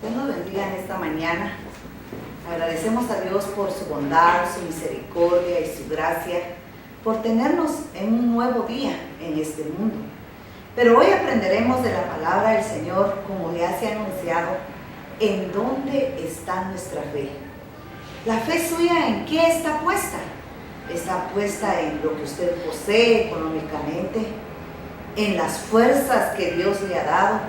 Dios nos bendiga en esta mañana. Agradecemos a Dios por su bondad, su misericordia y su gracia, por tenernos en un nuevo día en este mundo. Pero hoy aprenderemos de la palabra del Señor, como ya se ha anunciado, en dónde está nuestra fe. La fe suya, ¿en qué está puesta? Está puesta en lo que usted posee económicamente, en las fuerzas que Dios le ha dado,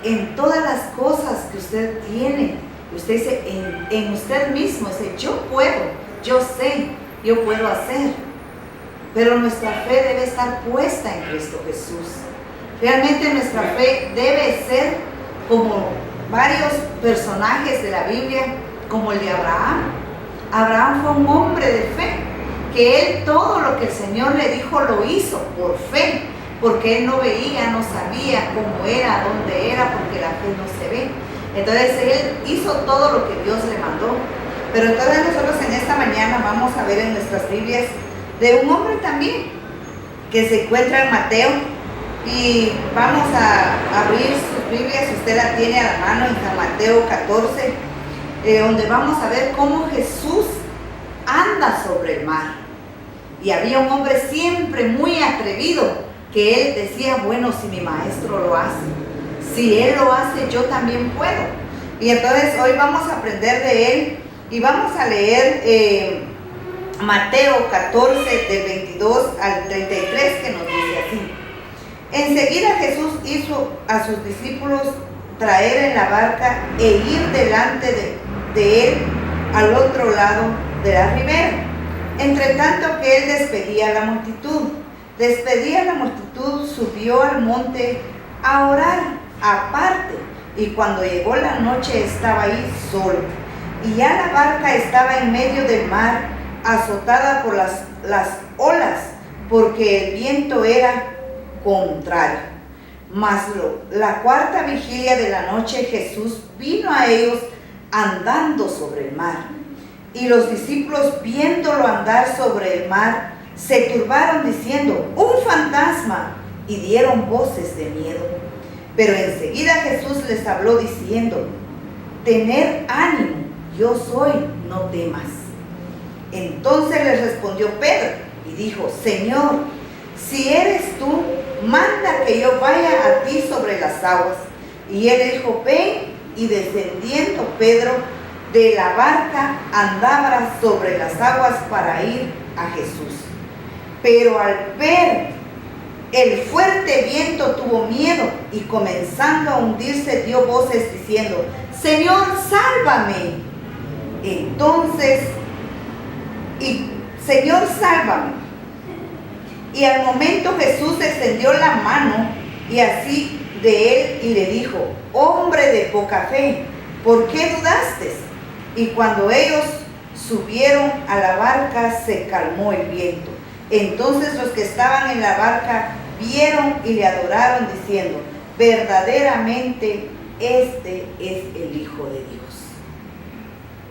en todas las cosas que usted tiene. Usted dice, en usted mismo, dice, yo puedo, yo sé, yo puedo hacer. Pero nuestra fe debe estar puesta en Cristo Jesús. Realmente nuestra fe debe ser como varios personajes de la Biblia, como el de Abraham. Abraham fue un hombre de fe, que él todo lo que el Señor le dijo lo hizo por fe, porque él no veía, no sabía cómo era, dónde era, porque la fe no se ve. Entonces él hizo todo lo que Dios le mandó. Pero entonces nosotros en esta mañana vamos a ver en nuestras Biblias de un hombre también que se encuentra en Mateo, y vamos a abrir sus Biblias, si usted la tiene a la mano, en San Mateo 14, donde vamos a ver cómo Jesús anda sobre el mar. Y había un hombre siempre muy atrevido, que él decía, bueno, si mi maestro lo hace, si él lo hace, yo también puedo. Y entonces hoy vamos a aprender de él, y vamos a leer Mateo 14, del 22 al 33, que nos dice así. Enseguida Jesús hizo a sus discípulos traer en la barca e ir delante de él al otro lado de la ribera, entre tanto que él despedía a la multitud. Subió al monte a orar aparte, y cuando llegó la noche estaba ahí solo, y ya la barca estaba en medio del mar, azotada por las olas, porque el viento era contrario. Mas la cuarta vigilia de la noche Jesús vino a ellos andando sobre el mar, y los discípulos, viéndolo andar sobre el mar, se turbaron diciendo, ¡un fantasma!, y dieron voces de miedo. Pero enseguida Jesús les habló diciendo, tened ánimo, yo soy, no temas. Entonces les respondió Pedro y dijo, Señor, si eres tú, manda que yo vaya a ti sobre las aguas. Y él dijo, ven. Y descendiendo Pedro de la barca, andaba sobre las aguas para ir a Jesús. Pero al ver el fuerte viento tuvo miedo, y comenzando a hundirse dio voces diciendo, Señor, sálvame. Entonces, Señor, sálvame. Y al momento Jesús extendió la mano y así de él, y le dijo, hombre de poca fe, ¿por qué dudaste? Y cuando ellos subieron a la barca, se calmó el viento. Entonces los que estaban en la barca vieron y le adoraron, diciendo, verdaderamente este es el Hijo de Dios.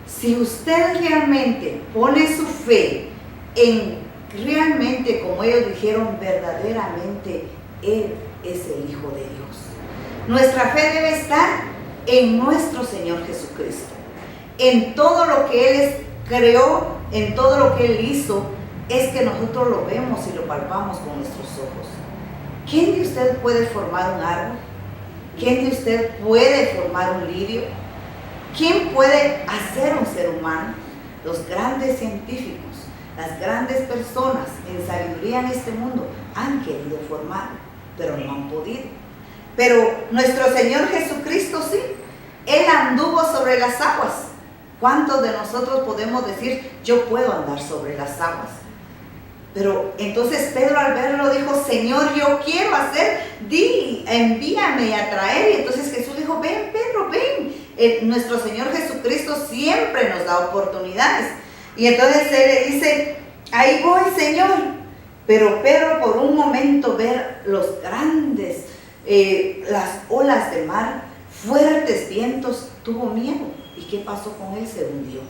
Si usted realmente pone su fe en realmente, como ellos dijeron, verdaderamente Él es el Hijo de Dios, nuestra fe debe estar en nuestro Señor Jesucristo, en todo lo que Él creó, en todo lo que Él hizo. Es que nosotros lo vemos y lo palpamos con nuestros ojos. ¿Quién de usted puede formar un árbol? ¿Quién de usted puede formar un lirio? ¿Quién puede hacer un ser humano? Los grandes científicos, las grandes personas en sabiduría en este mundo han querido formar, pero no han podido. Pero nuestro Señor Jesucristo sí, Él anduvo sobre las aguas. ¿Cuántos de nosotros podemos decir, yo puedo andar sobre las aguas? Pero entonces Pedro, al verlo, dijo, Señor, yo quiero hacer, envíame a traer. Y entonces Jesús dijo, ven Pedro, ven. Nuestro Señor Jesucristo siempre nos da oportunidades. Y entonces él le dice, ahí voy, Señor. Pero Pedro, por un momento, ver los grandes, las olas del mar, fuertes vientos, tuvo miedo. ¿Y qué pasó con él? Se hundió.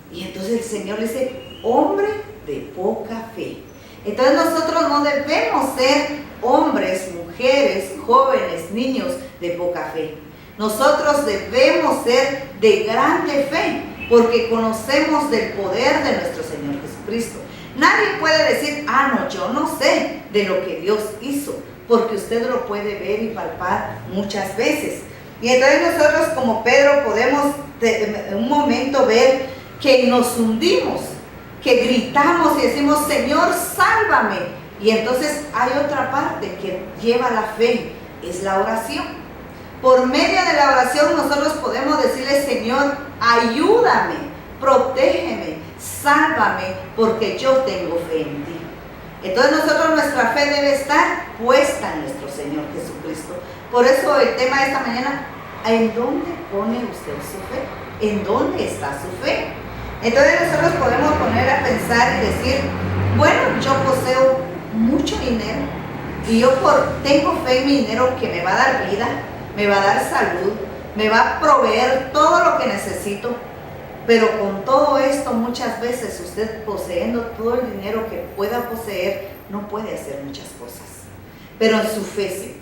Y entonces el Señor le dice, hombre de poca fe. Entonces nosotros no debemos ser hombres, mujeres, jóvenes, niños de poca fe. Nosotros debemos ser de grande fe, porque conocemos del poder de nuestro Señor Jesucristo. Nadie puede decir, no, yo no sé de lo que Dios hizo, porque usted lo puede ver y palpar muchas veces. Y entonces nosotros como Pedro podemos en un momento ver que nos hundimos, que gritamos y decimos, Señor, sálvame. Y entonces hay otra parte que lleva la fe, es la oración. Por medio de la oración nosotros podemos decirle, Señor, ayúdame, protégeme, sálvame, porque yo tengo fe en ti. Entonces nuestra fe debe estar puesta en nuestro Señor Jesucristo. Por eso el tema de esta mañana, ¿en dónde pone usted su fe? ¿En dónde está su fe? Entonces nosotros podemos poner a pensar y decir, bueno, yo poseo mucho dinero y yo tengo fe en mi dinero que me va a dar vida, me va a dar salud, me va a proveer todo lo que necesito. Pero con todo esto, muchas veces usted poseyendo todo el dinero que pueda poseer, no puede hacer muchas cosas. Pero en su fe sí.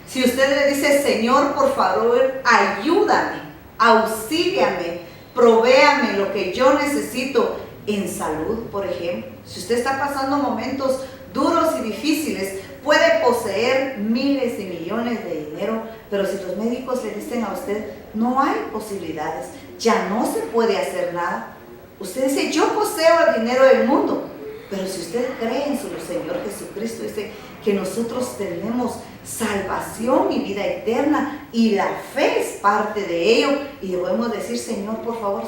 Si usted le dice, Señor, por favor, ayúdame, auxíliame, provéame lo que yo necesito en salud, por ejemplo. Si usted está pasando momentos duros y difíciles, puede poseer miles y millones de dinero, pero si los médicos le dicen a usted, no hay posibilidades, ya no se puede hacer nada. Usted dice, yo poseo el dinero del mundo, pero si usted cree en su Señor Jesucristo, dice que nosotros tenemos salvación y vida eterna, y la fe es parte de ello, y debemos decir, Señor, por favor,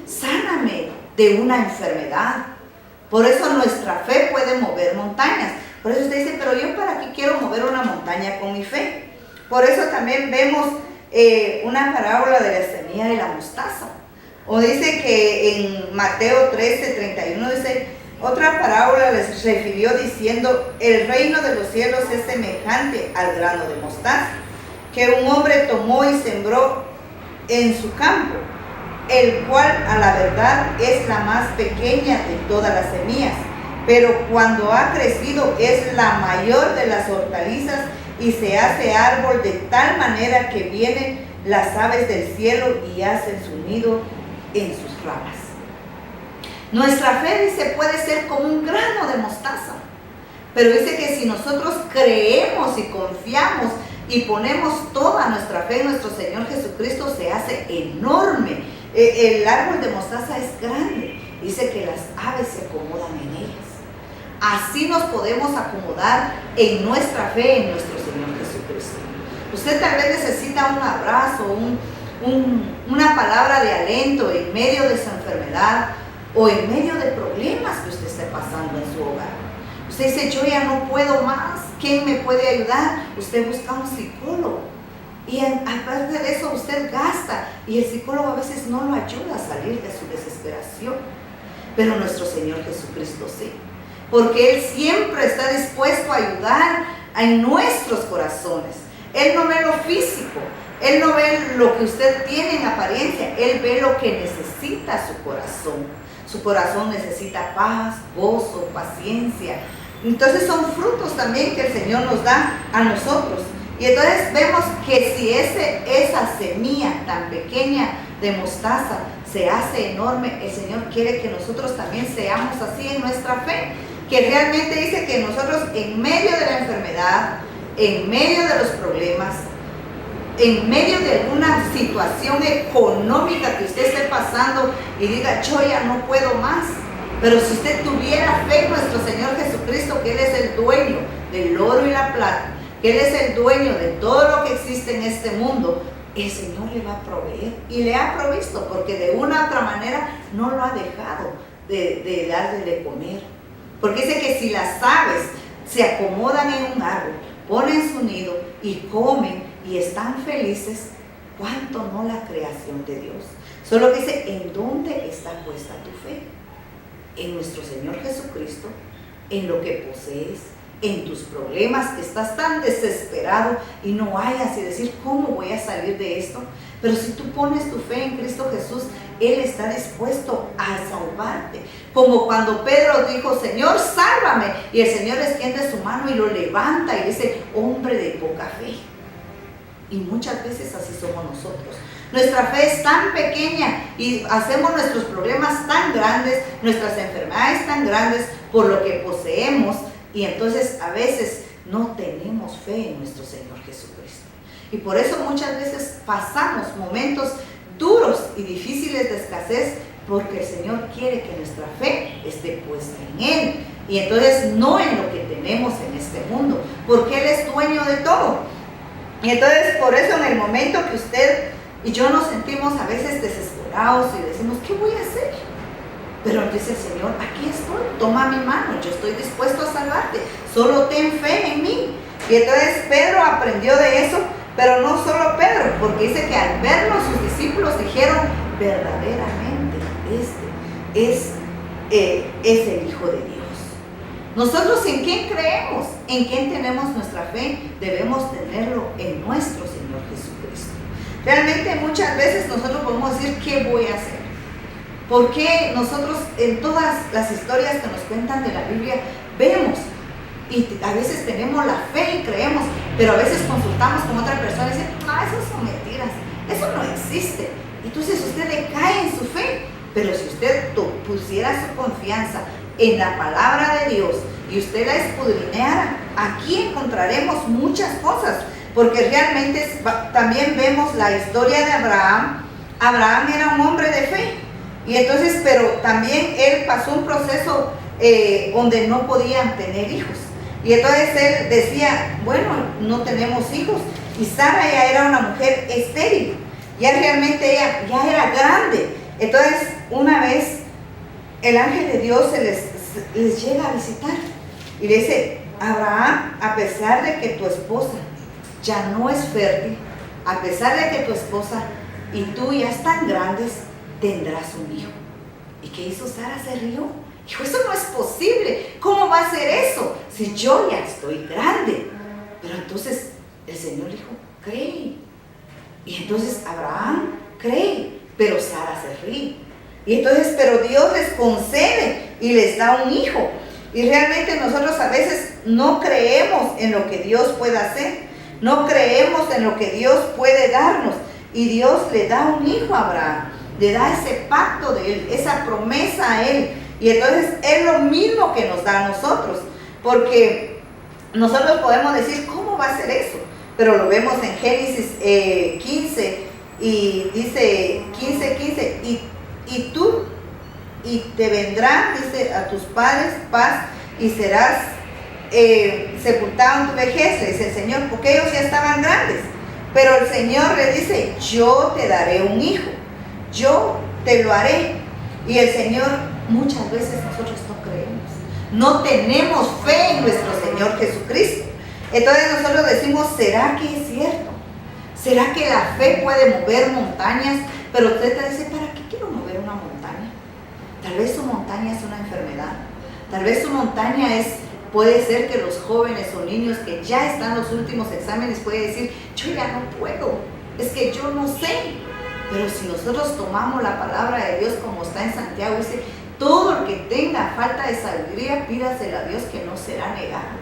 sáname de una enfermedad. Por eso nuestra fe puede mover montañas. Por eso usted dice, pero yo para qué quiero mover una montaña con mi fe. Por eso también vemos una parábola de la semilla de la mostaza. O dice que en Mateo 13:31 dice, otra parábola les refirió diciendo, el reino de los cielos es semejante al grano de mostaza, que un hombre tomó y sembró en su campo, el cual a la verdad es la más pequeña de todas las semillas, pero cuando ha crecido es la mayor de las hortalizas y se hace árbol de tal manera que vienen las aves del cielo y hacen su nido en sus ramas. Nuestra fe, dice, puede ser como un grano de mostaza, pero dice que si nosotros creemos y confiamos y ponemos toda nuestra fe en nuestro Señor Jesucristo, se hace enorme. El árbol de mostaza es grande, dice que las aves se acomodan en ellas. Así nos podemos acomodar en nuestra fe en nuestro Señor Jesucristo. Usted tal vez necesita un abrazo, una palabra de aliento en medio de su enfermedad o en medio de problemas que usted esté pasando en su hogar. Usted dice, yo ya no puedo más, ¿quién me puede ayudar? Usted busca un psicólogo. Y aparte de eso usted gasta y el psicólogo a veces no lo ayuda a salir de su desesperación. Pero nuestro Señor Jesucristo sí. Porque Él siempre está dispuesto a ayudar en nuestros corazones. Él no ve lo físico, Él no ve lo que usted tiene en apariencia, Él ve lo que necesita su corazón. Su corazón necesita paz, gozo, paciencia. Entonces son frutos también que el Señor nos da a nosotros. Y entonces vemos que si esa semilla tan pequeña de mostaza se hace enorme, el Señor quiere que nosotros también seamos así en nuestra fe. Que realmente dice que nosotros en medio de la enfermedad, en medio de los problemas, en medio de alguna situación económica que usted esté pasando y diga, yo ya no puedo más. Pero si usted tuviera fe en nuestro Señor Jesucristo, que Él es el dueño del oro y la plata, que Él es el dueño de todo lo que existe en este mundo, el Señor le va a proveer y le ha provisto, porque de una u otra manera no lo ha dejado de darle de comer. Porque dice que si las aves se acomodan en un árbol, ponen su nido y comen y están felices, ¿cuánto no la creación de Dios? Solo que dice, ¿en dónde está puesta tu fe? En nuestro Señor Jesucristo, en lo que posees, en tus problemas, que estás tan desesperado y no hayas y decir, ¿cómo voy a salir de esto? Pero si tú pones tu fe en Cristo Jesús, Él está dispuesto a salvarte. Como cuando Pedro dijo, Señor, sálvame. Y el Señor extiende su mano y lo levanta y dice, hombre de poca fe. Y muchas veces así somos nosotros. Nuestra fe es tan pequeña y hacemos nuestros problemas tan grandes, nuestras enfermedades tan grandes por lo que poseemos, y entonces a veces no tenemos fe en nuestro Señor Jesucristo. Y por eso muchas veces pasamos momentos duros y difíciles de escasez, porque el Señor quiere que nuestra fe esté puesta en Él, y entonces no en lo que tenemos en este mundo, porque Él es dueño de todo. Y entonces por eso en el momento que usted y yo nos sentimos a veces desesperados y decimos, ¿qué voy a hacer? Pero dice el Señor, aquí estoy, toma mi mano, yo estoy dispuesto a salvarte, solo ten fe en mí. Y entonces Pedro aprendió de eso, pero no solo Pedro, porque dice que al verlo sus discípulos dijeron, verdaderamente este es el Hijo de Dios. Nosotros, ¿en quién creemos? ¿En quién tenemos nuestra fe? Debemos tenerlo en nuestro Señor Jesucristo. Realmente muchas veces nosotros podemos decir, ¿qué voy a hacer? Porque nosotros en todas las historias que nos cuentan de la Biblia vemos, y a veces tenemos la fe y creemos, pero a veces consultamos con otra persona y dicen, esas son mentiras, eso no existe. Entonces usted le cae en su fe, pero si usted pusiera su confianza en la palabra de Dios y usted la escudriñara, aquí encontraremos muchas cosas, porque realmente también vemos la historia de Abraham. Abraham era un hombre de fe, y entonces, pero también él pasó un proceso donde no podían tener hijos, y entonces él decía, bueno, no tenemos hijos, y Sara ya era una mujer estéril, ya realmente ella ya era grande. Entonces una vez el ángel de Dios les llega a visitar y le dice, Abraham, a pesar de que tu esposa ya no es fértil, a pesar de que tu esposa y tú ya están grandes, tendrás un hijo. ¿Y qué hizo Sara? Se rió. Dijo, eso no es posible. ¿Cómo va a ser eso si yo ya estoy grande? Pero entonces el Señor dijo, cree. Y entonces Abraham cree, pero Sara se ríe. Y entonces, pero Dios les concede y les da un hijo. Y realmente nosotros a veces no creemos en lo que Dios puede hacer. No creemos en lo que Dios puede darnos. Y Dios le da un hijo a Abraham. Le da ese pacto de él, esa promesa a él. Y entonces es lo mismo que nos da a nosotros. Porque nosotros podemos decir, ¿cómo va a ser eso? Pero lo vemos en Génesis 15. Y dice 15, y tú, y te vendrá, dice, a tus padres paz, y serás sepultado en tu vejez, le dice el Señor, porque ellos ya estaban grandes. Pero el Señor le dice, yo te daré un hijo, yo te lo haré. Y el Señor, muchas veces nosotros no creemos, no tenemos fe en nuestro Señor Jesucristo. Entonces nosotros decimos, ¿será que es cierto? ¿Será que la fe puede mover montañas? Pero usted te dice, ¿para qué quiero mover una montaña? Tal vez su montaña es una enfermedad. Tal vez su montaña puede ser que los jóvenes o niños que ya están en los últimos exámenes pueden decir, yo ya no puedo, es que yo no sé. Pero si nosotros tomamos la palabra de Dios como está en Santiago, dice, todo el que tenga falta de sabiduría, pídasela a Dios que no será negado.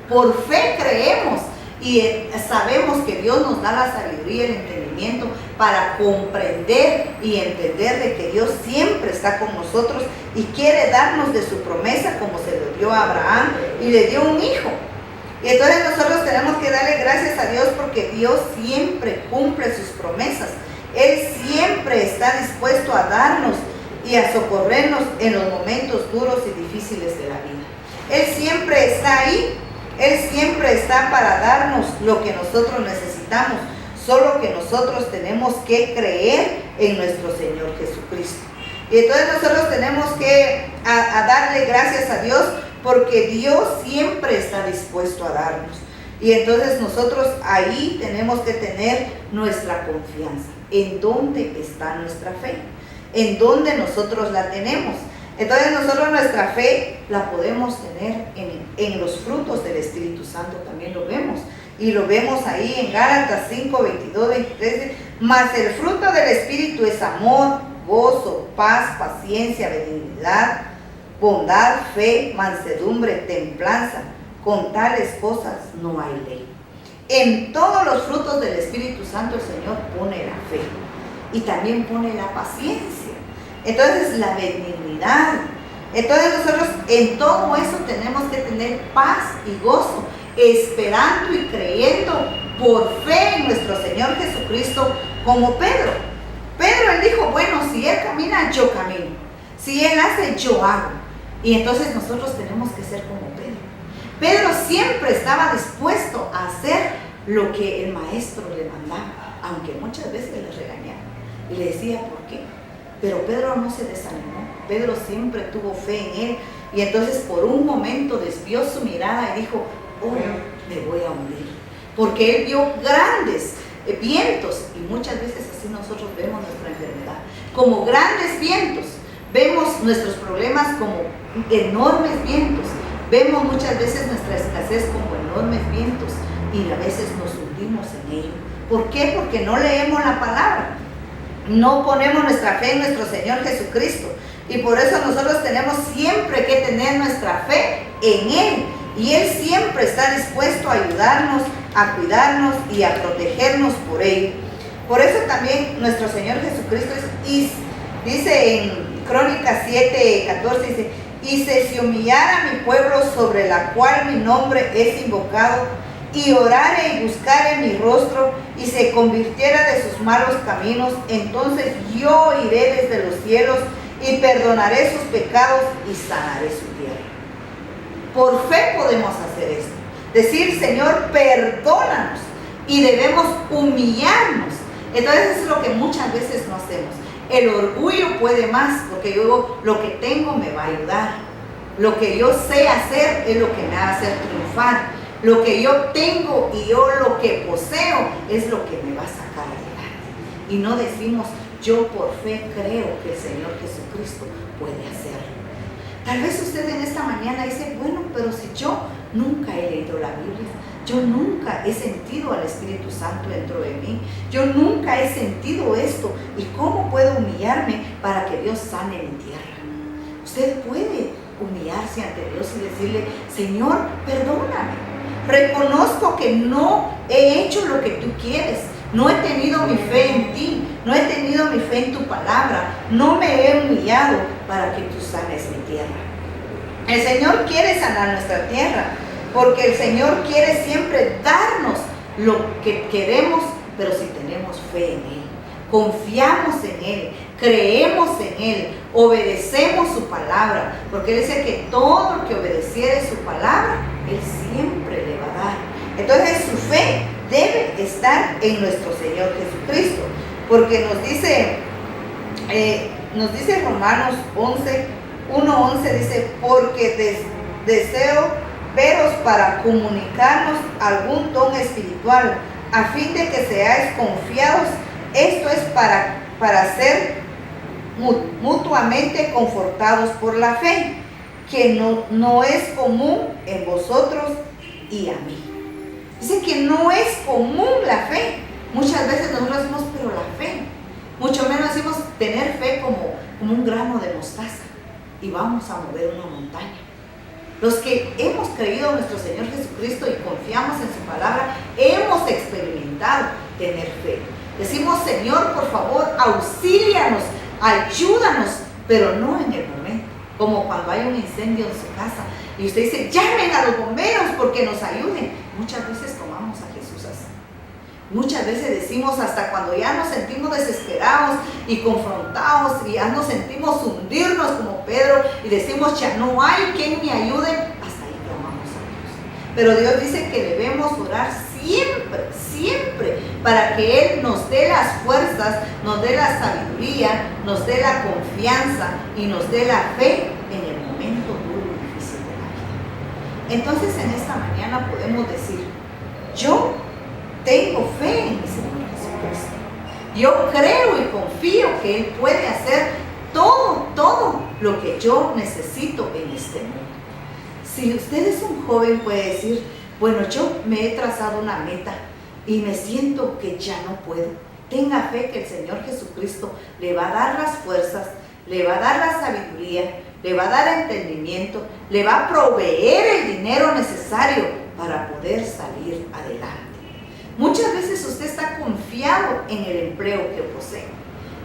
Por fe creemos y sabemos que Dios nos da la sabiduría y el entendimiento para comprender y entender de que Dios siempre está con nosotros y quiere darnos de su promesa como se lo dio a Abraham y le dio un hijo. Y entonces nosotros tenemos que darle gracias a Dios porque Dios siempre cumple sus promesas. Él siempre está dispuesto a darnos y a socorrernos en los momentos duros y difíciles de la vida. Él siempre está ahí. Él siempre está para darnos lo que nosotros necesitamos, solo que nosotros tenemos que creer en nuestro Señor Jesucristo. Y entonces nosotros tenemos que a darle gracias a Dios porque Dios siempre está dispuesto a darnos. Y entonces nosotros ahí tenemos que tener nuestra confianza. ¿En dónde está nuestra fe? ¿En dónde nosotros la tenemos? Entonces nosotros nuestra fe la podemos tener en los frutos del Espíritu Santo, también lo vemos. Y lo vemos ahí en Gálatas 5, 22, 23. Mas el fruto del Espíritu es amor, gozo, paz, paciencia, benignidad, bondad, fe, mansedumbre, templanza. Con tales cosas no hay ley. en todos los frutos del Espíritu Santo el Señor pone la fe y también pone la paciencia. Entonces la benignidad. Entonces nosotros en todo eso tenemos que tener paz y gozo, esperando y creyendo por fe en nuestro Señor Jesucristo, como Pedro. Pedro, él dijo, bueno, si Él camina, yo camino. Si Él hace, yo hago. Y entonces nosotros tenemos que ser como Pedro. Pedro siempre estaba dispuesto a hacer lo que el maestro le mandaba, aunque muchas veces le regañaba. Y le decía, ¿por qué? Pero Pedro no se desanimó. Pedro siempre tuvo fe en Él. Y entonces por un momento desvió su mirada y dijo, oh, me voy a hundir. Porque Él vio grandes vientos. Y muchas veces así nosotros vemos nuestra enfermedad. Como grandes vientos. Vemos nuestros problemas como enormes vientos. Vemos muchas veces nuestra escasez como enormes vientos. Y a veces nos hundimos en ello. ¿Por qué? Porque no leemos la palabra. No ponemos nuestra fe en nuestro Señor Jesucristo. Y por eso nosotros tenemos siempre que tener nuestra fe en Él. Y Él siempre está dispuesto a ayudarnos, a cuidarnos y a protegernos por Él. Por eso también nuestro Señor Jesucristo dice en Crónicas 7:14, dice, y si humillara mi pueblo sobre la cual mi nombre es invocado, y orare y buscare mi rostro, y se convirtiera de sus malos caminos, entonces yo iré desde los cielos y perdonaré sus pecados y sanaré su tierra. Por fe podemos hacer esto. Decir, Señor, perdónanos. Y debemos humillarnos. Entonces es lo que muchas veces no hacemos. El orgullo puede más, porque yo digo, lo que tengo me va a ayudar. Lo que yo sé hacer es lo que me va a hacer triunfar. Lo que yo tengo y yo lo que poseo es lo que me va a sacar adelante. Y no decimos, yo por fe creo que el Señor Jesucristo puede hacerlo. Tal vez usted en esta mañana dice, bueno, pero si yo nunca he leído la Biblia, yo nunca he sentido al Espíritu Santo dentro de mí, yo nunca he sentido esto, ¿y cómo puedo humillarme para que Dios sane mi tierra? Usted puede humillarse ante Dios y decirle, Señor, perdóname. Reconozco que no he hecho lo que tú quieres. No he tenido mi fe en ti. No he tenido mi fe en tu palabra. No me he humillado para que tú sanes mi tierra. El Señor quiere sanar nuestra tierra. Porque el Señor quiere siempre darnos lo que queremos, pero si tenemos fe en Él. Confiamos en Él, creemos en Él, obedecemos su palabra, porque Él dice que todo el que obedeciere su palabra, Él siempre le va a dar. Entonces su fe debe estar en nuestro Señor Jesucristo, porque nos dice Romanos 1:11, dice, porque deseo veros para comunicarnos algún don espiritual, a fin de que seáis confiados. Esto es para ser mutuamente confortados por la fe, que no es común en vosotros y a mí. Dice que no es común la fe. Muchas veces nosotros decimos, pero la fe. Mucho menos decimos tener fe como un grano de mostaza y vamos a mover una montaña. Los que hemos creído en nuestro Señor Jesucristo y confiamos en su palabra, hemos experimentado tener fe. Decimos, Señor, por favor, auxílianos, ayúdanos, pero no en el momento. Como cuando hay un incendio en su casa y usted dice, llamen a los bomberos porque nos ayuden. Muchas veces tomamos a Jesús así. Muchas veces decimos, hasta cuando ya nos sentimos desesperados y confrontados y ya nos sentimos hundirnos como Pedro y decimos, ya no hay quien me ayude, hasta ahí clamamos a Dios. Pero Dios dice que debemos orar siempre, para que Él nos dé las fuerzas, nos dé la sabiduría, nos dé la confianza y nos dé la fe en el momento duro y difícil de la vida. Entonces en esta mañana podemos decir, yo tengo fe en mi Señor Jesucristo. Yo creo y confío que Él puede hacer todo lo que yo necesito en este mundo. Si usted es un joven, puede decir, bueno, yo me he trazado una meta y me siento que ya no puedo. Tenga fe que el Señor Jesucristo le va a dar las fuerzas, le va a dar la sabiduría, le va a dar entendimiento, le va a proveer el dinero necesario para poder salir adelante. Muchas veces usted está confiado en el empleo que posee.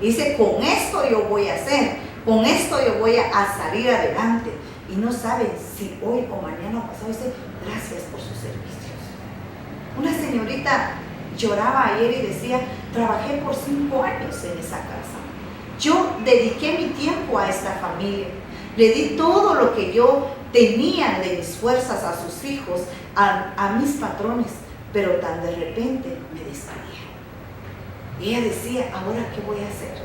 Dice, con esto yo voy a hacer, con esto yo voy a salir adelante. Y no sabe si hoy o mañana o pasado, dice, gracias por sus servicios. Una señorita lloraba ayer y decía, trabajé por 5 años en esa casa. Yo dediqué mi tiempo a esta familia. Le di todo lo que yo tenía de mis fuerzas a sus hijos, a mis patrones, pero tan de repente me despidieron. Y ella decía, ¿ahora qué voy a hacer?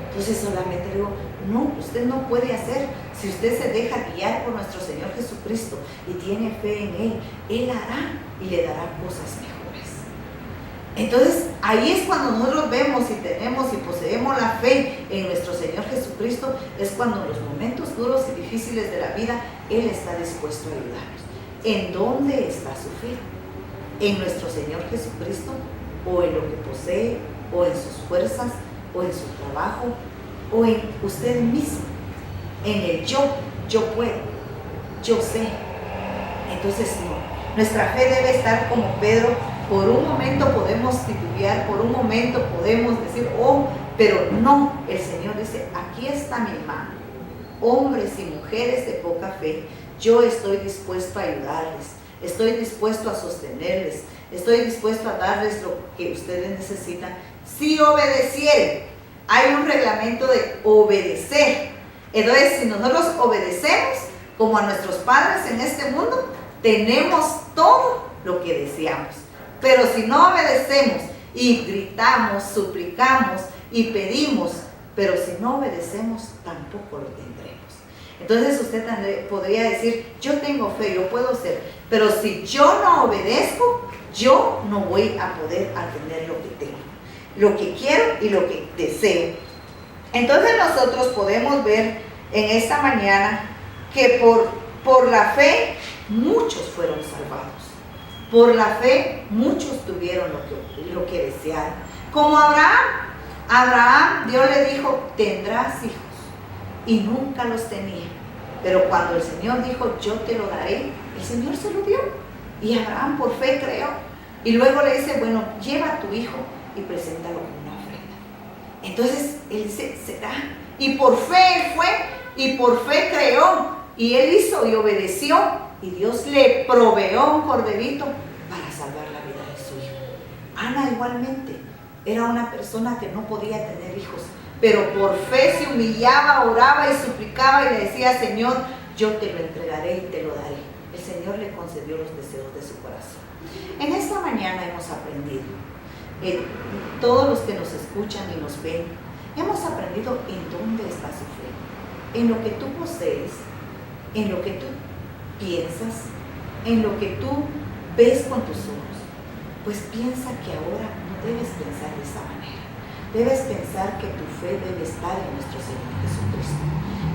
Entonces solamente le digo, no, usted no puede hacer. Si usted se deja guiar por nuestro Señor Jesucristo y tiene fe en Él, Él hará y le dará cosas mejores. Entonces ahí es cuando nosotros vemos y tenemos y poseemos la fe en nuestro Señor Jesucristo, es cuando en los momentos duros y difíciles de la vida, Él está dispuesto a ayudarnos. ¿En dónde está su fe? ¿En nuestro Señor Jesucristo? ¿O en lo que posee? ¿O en sus fuerzas? ¿O en su trabajo? ¿O en usted mismo? En el yo puedo, yo sé. Entonces no, nuestra fe debe estar como Pedro. Por un momento podemos titubear, por un momento podemos decir, oh, pero no, el Señor dice, aquí está mi mano, hombres y mujeres de poca fe, yo estoy dispuesto a ayudarles, estoy dispuesto a sostenerles, estoy dispuesto a darles lo que ustedes necesitan, si obedecieren. Hay un reglamento de obedecer. Entonces, si nosotros obedecemos como a nuestros padres en este mundo, tenemos todo lo que deseamos. Pero si no obedecemos y gritamos, suplicamos y pedimos, pero si no obedecemos, tampoco lo tendremos. Entonces usted también podría decir, yo tengo fe, yo puedo ser, pero si yo no obedezco, yo no voy a poder atender lo que tengo, lo que quiero y lo que deseo. Entonces nosotros podemos ver en esta mañana que por la fe muchos fueron salvados. Por la fe muchos tuvieron lo que desearon. Como Abraham, Dios le dijo, tendrás hijos. Y nunca los tenía. Pero cuando el Señor dijo, yo te lo daré, el Señor se lo dio. Y Abraham por fe creó. Y luego le dice, bueno, lleva a tu hijo y preséntalo como una ofrenda. Entonces él dice, será. Y por fe él fue, y por fe creó. Y él hizo y obedeció. Y Dios le proveó un corderito para salvar la vida de su hijo. Ana igualmente era una persona que no podía tener hijos, pero por fe se humillaba, oraba y suplicaba y le decía, Señor, yo te lo entregaré y te lo daré. El Señor le concedió los deseos de su corazón. En esta mañana hemos aprendido, todos los que nos escuchan y nos ven, hemos aprendido en dónde está su fe, en lo que tú posees, en lo que tú piensas, en lo que tú ves con tus ojos. Pues piensa que ahora no debes pensar de esa manera. Debes pensar que tu fe debe estar en nuestro Señor Jesucristo.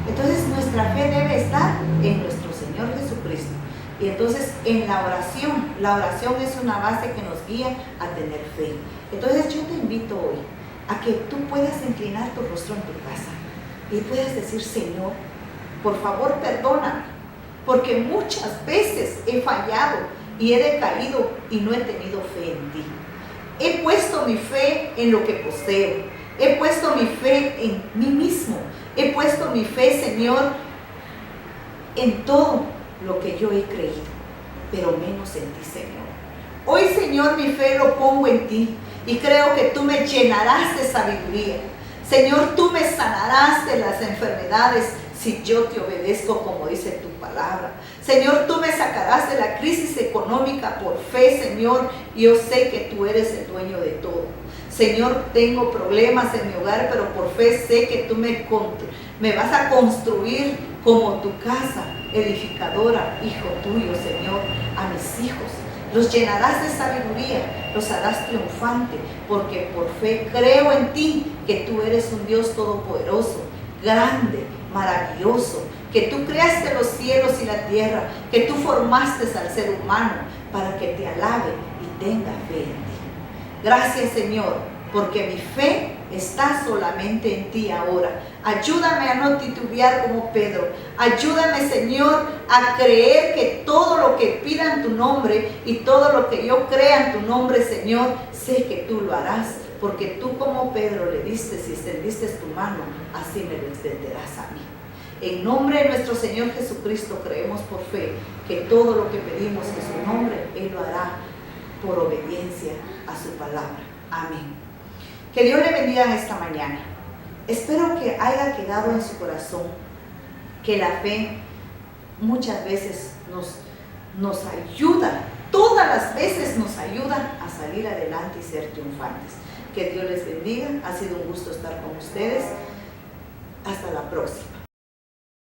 Entonces nuestra fe debe estar en nuestro Señor Jesucristo. Y entonces en la oración es una base que nos guía a tener fe. Entonces yo te invito hoy a que tú puedas inclinar tu rostro en tu casa y puedas decir, Señor, por favor perdóname, porque muchas veces he fallado y he decaído y no he tenido fe en ti. He puesto mi fe en lo que poseo, he puesto mi fe en mí mismo, he puesto mi fe, Señor, en todo lo que yo he creído, pero menos en ti, Señor. Hoy, Señor, mi fe lo pongo en ti y creo que tú me llenarás de sabiduría. Señor, tú me sanarás de las enfermedades si yo te obedezco como dice tu palabra. Señor, tú me sacarás de la crisis económica por fe, Señor. Yo sé que tú eres el dueño de todo. Señor, tengo problemas en mi hogar, pero por fe sé que tú me vas a construir como tu casa edificadora, hijo tuyo, Señor, a mis hijos. Los llenarás de sabiduría, los harás triunfante, porque por fe creo en ti, que tú eres un Dios todopoderoso, grande, maravilloso, que tú creaste los cielos y la tierra, que tú formaste al ser humano para que te alabe y tenga fe en ti. Gracias, Señor, porque mi fe está solamente en ti ahora. Ayúdame a no titubear como Pedro. Ayúdame, Señor, a creer que todo lo que pida en tu nombre y todo lo que yo crea en tu nombre, Señor, sé que tú lo harás. Porque tú como Pedro le diste y extendiste tu mano, así me lo extenderás a mí. En nombre de nuestro Señor Jesucristo creemos por fe que todo lo que pedimos en su nombre, Él lo hará por obediencia a su palabra. Amén. Que Dios le bendiga en esta mañana. Espero que haya quedado en su corazón que la fe muchas veces nos ayuda, todas las veces nos ayuda a salir adelante y ser triunfantes. Que Dios les bendiga. Ha sido un gusto estar con ustedes. Hasta la próxima.